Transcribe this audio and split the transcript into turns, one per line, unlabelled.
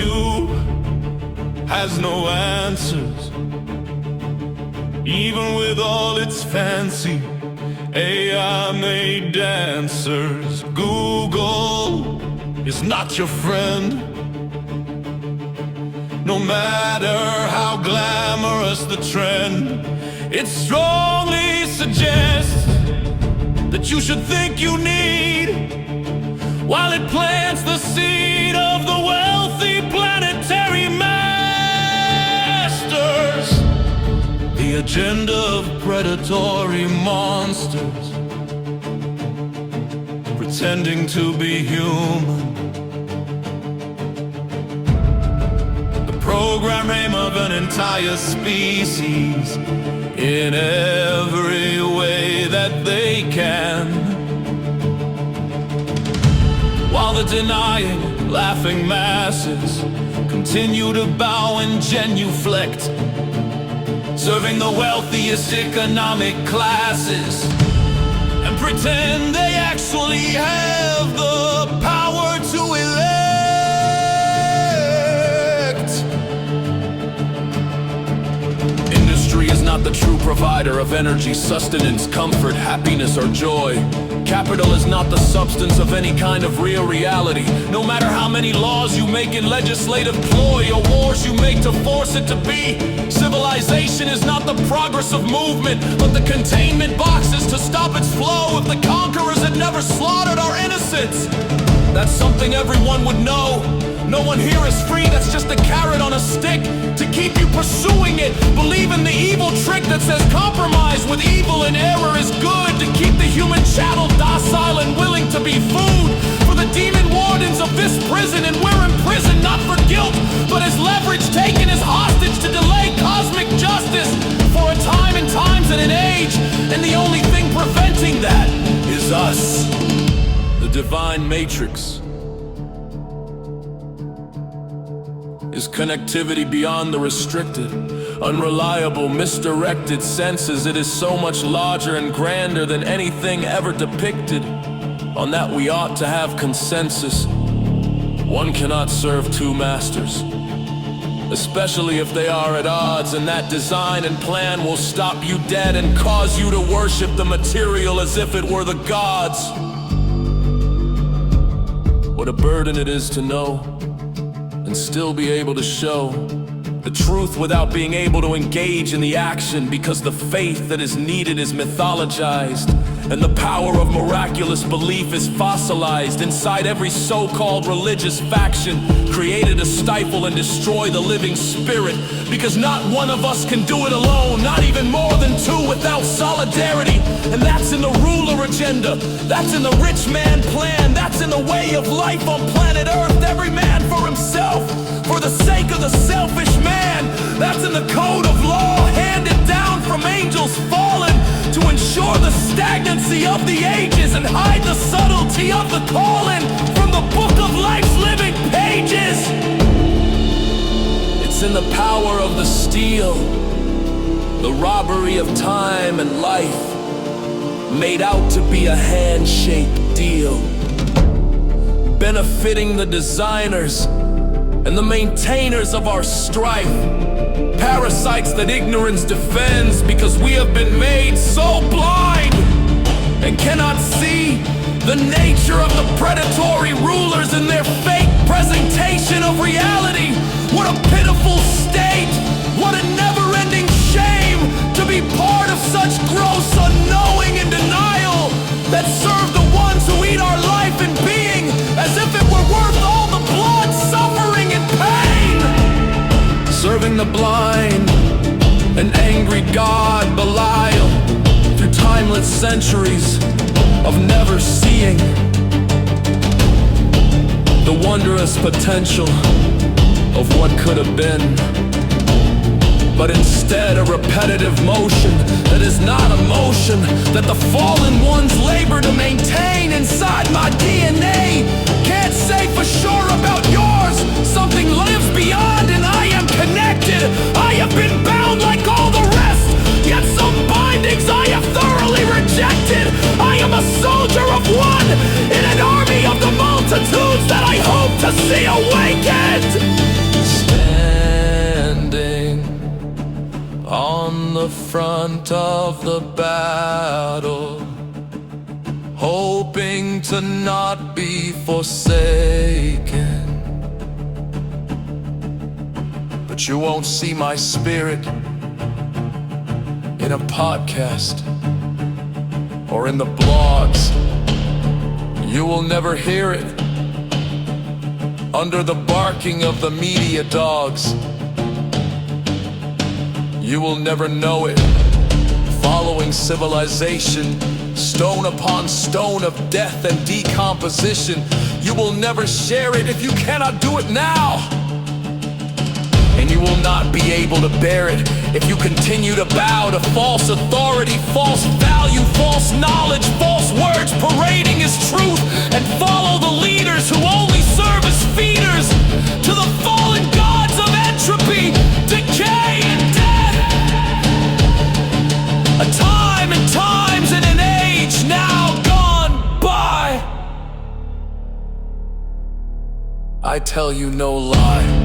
you has no answers. Even with all its fancy AI-made dancers, Google is not your friend. No matter how glamorous the trend, it strongly suggests that you should think you need, while it plants the seed of the wealthy planetary masters. The agenda of predatory monsters, pretending to be human. The program aim of an entire species in every way that they can, while the denying, laughing masses continue to bow and genuflect, serving the wealthiest economic classes, and pretend they actually have the power to elect. Industry is not the true provider of energy, sustenance, comfort, happiness, or joy. Capital is not the substance of any kind of real reality. No matter how many laws you make in legislative ploy, or wars you make to force it to be, civilization is not the progress of movement, but the containment boxes to stop its flow. If the conquerors had never slaughtered our innocents, that's something everyone would know. No one here is free, that's just a carrot on a stick to keep you pursuing it. Believe in the evil trick that says compromise with evil and error is good, to keep the human chattel docile and willing to be food for the demon wardens of this prison. And we're in prison not for guilt, but as leverage taken as hostage to delay cosmic justice for a time and times and an age. And the only thing preventing that is us, the divine matrix. Is connectivity beyond the restricted, unreliable, misdirected senses. It is so much larger and grander than anything ever depicted. On that we ought to have consensus. One cannot serve two masters, especially if they are at odds, and that design and plan will stop you dead and cause you to worship the material as if it were the gods. What a burden it is to know and still be able to show the truth without being able to engage in the action, because the faith that is needed is mythologized, and the power of miraculous belief is fossilized inside every so-called religious faction, created to stifle and destroy the living spirit, because not one of us can do it alone, not even more than two without solidarity. And that's in the ruler agenda, that's in the rich man plan, that's in the way of life on planet Earth, every man for himself, for the sake of the selfish man. That's in the code of law handed down from angels fallen, to ensure the stagnancy of the ages and hide the subtlety of the calling from the book of life's living pages. It's in the power of the steel, the robbery of time and life, made out to be a handshake deal, benefiting the designers and the maintainers of our strife, parasites that ignorance defends, because we have been made so blind and cannot see the nature of the predatory rulers and their fake presentation of reality. What a pitiful state, what a never-ending shame to be part of such gross unknowing and denial that serve the ones who eat our life and being as if it were worth all the blood, suffering, and pain. Serving the blind, an angry God Belial, through timeless centuries of never seeing the wondrous potential of what could have been, but instead a repetitive motion that is not a motion that the fallen ones labor to maintain inside my DNA. Can't say for sure about yours, something lives beyond and I am connected. I have been bound like all the rest, yet some bindings I have thoroughly rejected. I am a soldier of one in an army of the multitudes that I hope to see awakened. the front of the battle, hoping to not be forsaken. But you won't see my spirit in a podcast or in the blogs. You will never hear it under the barking of the media dogs. You will never know it following civilization, stone upon stone of death and decomposition. You will never share it if you cannot do it now. And you will not be able to bear it if you continue to bow to false authority, false value, false knowledge, false words parading as truth, and follow the leaders who only serve as feeders to the fallen gods of entropy, decay, and death. A time and times and an age now gone by. I tell you no lie.